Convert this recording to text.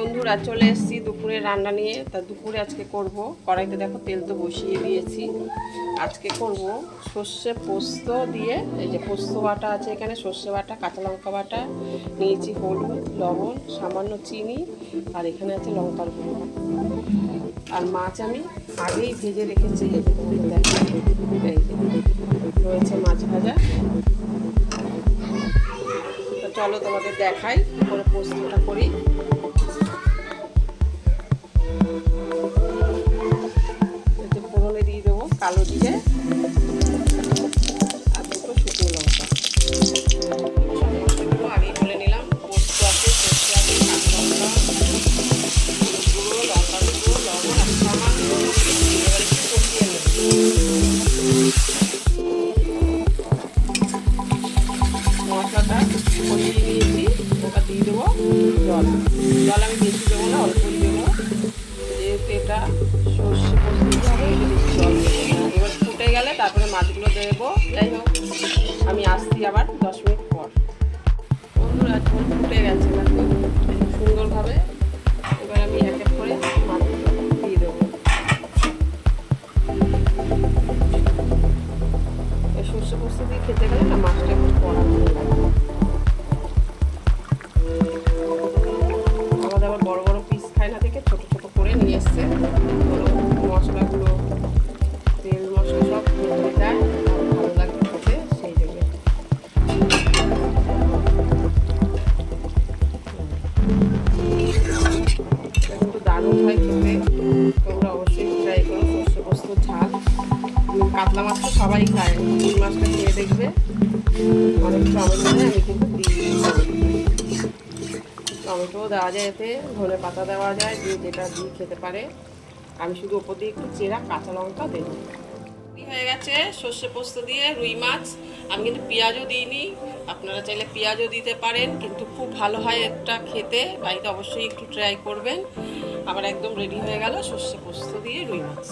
বন্ধুরা চলে এসেছি দুপুরে রান্না নিয়ে। তা দুপুরে আজকে করব, কড়াইতে দেখো তেল তো বসিয়ে দিয়েছি। আজকে করব সর্ষে পোস্ত দিয়ে, এই যে পোস্ত বাটা আছে এখানে, সর্ষে বাটা, কাঁচা লঙ্কা বাটা নিয়েছি, হলুদ, লবণ, সামান্য চিনি, আর এখানে আছে লঙ্কার গুঁড়ো। আর মাছ আমি আগেই ভেজে রেখেছি, এই যে তোমাদের দেখা, এই যে রয়েছে মাছ ভাজা। তো চলো তোমাদের দেখাই করে পোস্তটা করি। ফোড়নে দিয়ে দেবো কালো জিরে আর দুটো শুকনো লঙ্কা। সব মশলাগুলো আগেই বলে নিলাম। পোস্ত আছে, সর্ষে আছে, কাঁচা লঙ্কা, গুঁড়ো, লঙ্কার গুঁড়ো, লবণ আর সামান্য। এবার একটু কষিয়ে নেব। মশলাটা কষিয়ে নিয়েছি, ওটা দিয়ে দেবো জল। জল আমি বেশি দেবো না, অল্পই দেবো, যেহেতু এটা সর্ষে পোস্ত দিতে হবে, বেশি জল দেবো না। এবার ফুটে গেলে তারপরে মাছগুলো দেবো। যাই হোক, আমি আসছি আবার 10 মিনিট পর। বন্ধুরা ঝোল ফুটে গেছে দেখো সুন্দরভাবে। এবার আমি এক এক করে মাছগুলো দিয়ে দেবো। এই সর্ষে পোস্ত দিয়ে খেতে গেলে না মাছটা একটু কড়া ভালো লাগে। আমাদের আবার বড় বড় পিস খায় না, থেকে ছোট ছোট করে নিয়ে এসছে। মশলাগুলো, তেল মশলা সব ভেতরে যায়, ভালো লাগে খেতে, সেই জন্য। কিন্তু দারুণ হয় খেতে, তোমরা অবশ্যই ট্রাই করো সর্ষে পোস্ত ঝাল। কাতলা মাছ তো সবাই খায়, রুই মাছটা খেয়ে দেখবে। অনেক টমেটো দেয়, আমি কিন্তু দিই। টমেটোও দেওয়া যায় এতে, ধনে পাতা দেওয়া যায়, যে যেটা দিয়ে খেতে পারে। আমি শুধু ওপর দিয়ে একটু চেরা কাঁচা লঙ্কা দেব। হয়ে গেছে সর্ষে পোস্ত দিয়ে রুই মাছ। আমি কিন্তু পেঁয়াজও দিইনি, আপনারা চাইলে পেঁয়াজও দিতে পারেন, কিন্তু খুব ভালো হয় এটা খেতে। বাড়িতে অবশ্যই একটু ট্রাই করবেন। আবার একদম রেডি হয়ে গেল সর্ষে পোস্ত দিয়ে রুই মাছ।